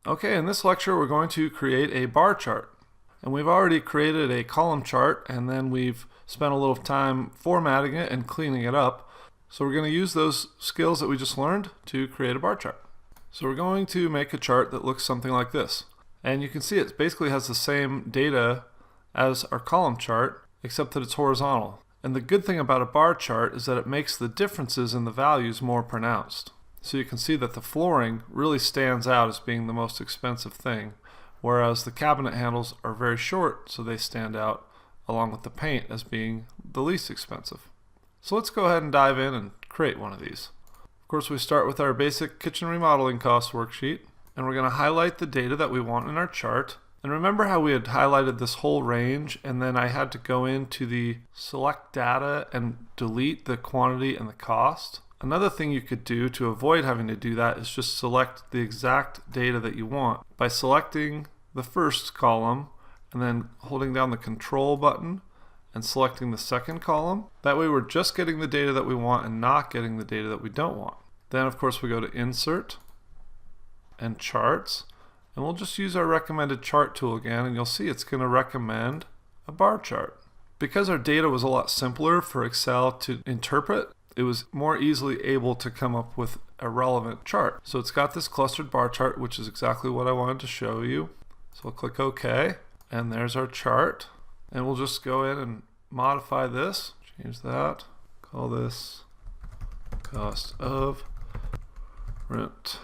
Okay, in this lecture we're going to create a bar chart. And we've already created a column chart and then we've spent a little time formatting it and cleaning it up. So we're going to use those skills that we just learned to create a bar chart. So we're going to make a chart that looks something like this. And you can see it basically has the same data as our column chart, except that it's horizontal. And the good thing about a bar chart is that it makes the differences in the values more pronounced. So you can see that the flooring really stands out as being the most expensive thing, whereas the cabinet handles are very short, so they stand out along with the paint as being the least expensive. So let's go ahead and dive in and create one of these. Of course, we start with our basic kitchen remodeling cost worksheet, and we're going to highlight the data that we want in our chart. And remember how we had highlighted this whole range and then I had to go into the select data and delete the quantity and the cost? Another thing you could do to avoid having to do that is just select the exact data that you want by selecting the first column and then holding down the control button and selecting the second column. That way we're just getting the data that we want and not getting the data that we don't want. Then of course we go to Insert and Charts, and we'll just use our recommended chart tool again, and you'll see it's going to recommend a bar chart. Because our data was a lot simpler for Excel to interpret, it was more easily able to come up with a relevant chart. So it's got this clustered bar chart, which is exactly what I wanted to show you. So we'll click OK, and there's our chart. And we'll just go in and modify this, change that, call this cost of rent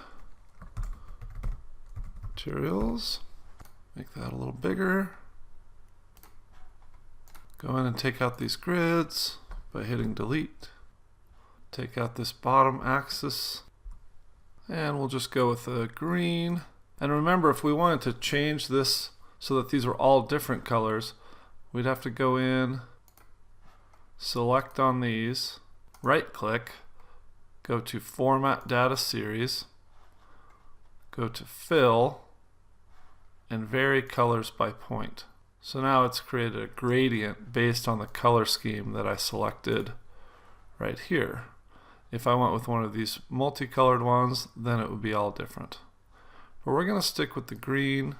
materials, make that a little bigger. Go in and take out these grids by hitting delete. Take out this bottom axis, and we'll just go with a green. And remember, if we wanted to change this so that these are all different colors, we'd have to go in, select on these, right click, go to Format Data Series, go to Fill, and vary colors by point. So now it's created a gradient based on the color scheme that I selected right here. If I went with one of these multicolored ones, then it would be all different. But we're going to stick with the green,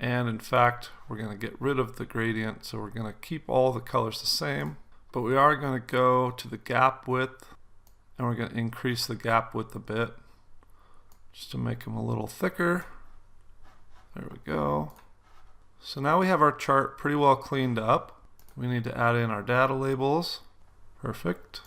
and in fact we're going to get rid of the gradient, so we're going to keep all the colors the same, but we are going to go to the gap width and we're going to increase the gap width a bit just to make them a little thicker. There we go. So now we have our chart pretty well cleaned up. We need to add in our data labels. Perfect.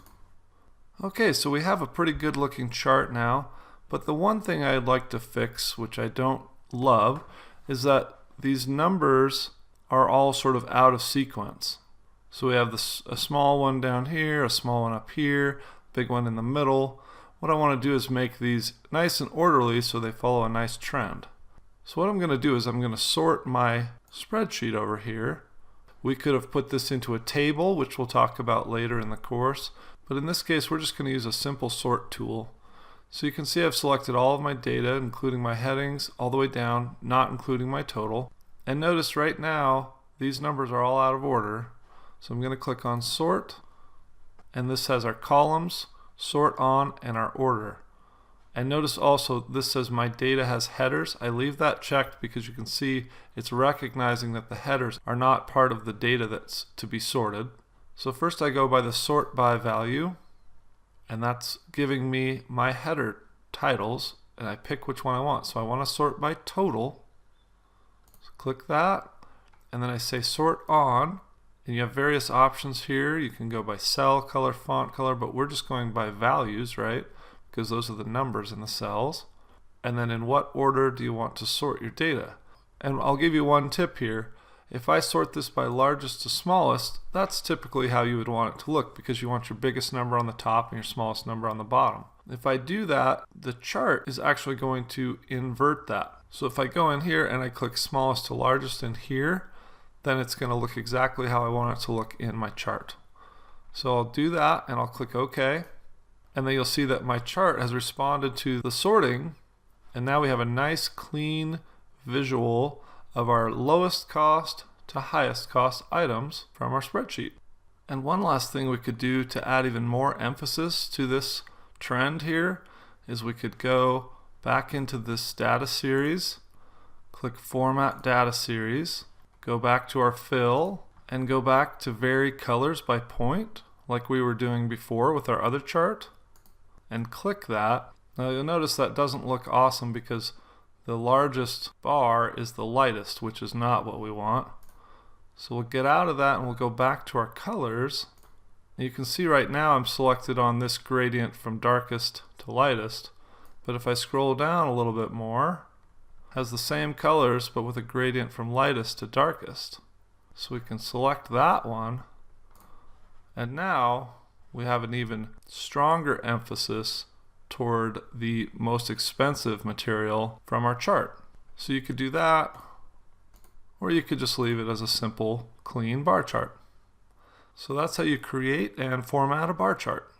Okay, so we have a pretty good looking chart now, but the one thing I'd like to fix, which I don't love, is that these numbers are all sort of out of sequence. So we have a small one down here, a small one up here, big one in the middle. What I want to do is make these nice and orderly so they follow a nice trend. So what I'm going to do is I'm going to sort my spreadsheet over here. We could have put this into a table, which we'll talk about later in the course, but in this case we're just going to use a simple sort tool. So you can see I've selected all of my data, including my headings, all the way down, not including my total. And notice right now these numbers are all out of order. So I'm going to click on Sort, and this has our columns, Sort On, and our order. And notice also this says my data has headers. I leave that checked because you can see it's recognizing that the headers are not part of the data that's to be sorted. So first I go by the Sort By value, and that's giving me my header titles, and I pick which one I want. So I want to sort by total. So click that, and then I say Sort On, and you have various options here. You can go by cell color, font color, but we're just going by values, right? Because those are the numbers in the cells. And then in what order do you want to sort your data? And I'll give you one tip here. If I sort this by largest to smallest, that's typically how you would want it to look, because you want your biggest number on the top and your smallest number on the bottom. If I do that, the chart is actually going to invert that. So if I go in here and I click smallest to largest in here, then it's going to look exactly how I want it to look in my chart. So I'll do that and I'll click OK. And then you'll see that my chart has responded to the sorting, and now we have a nice clean visual of our lowest cost to highest cost items from our spreadsheet. And one last thing we could do to add even more emphasis to this trend here is we could go back into this data series Click Format Data Series, go back to our fill, and go back to Vary Colors by Point, like we were doing before with our other chart, and click that. Now you'll notice that doesn't look awesome because the largest bar is the lightest, which is not what we want. So we'll get out of that and we'll go back to our colors. You can see right now I'm selected on this gradient from darkest to lightest, but if I scroll down a little bit more, it has the same colors but with a gradient from lightest to darkest. So we can select that one, and now we have an even stronger emphasis toward the most expensive material from our chart. So you could do that, or you could just leave it as a simple, clean bar chart. So that's how you create and format a bar chart.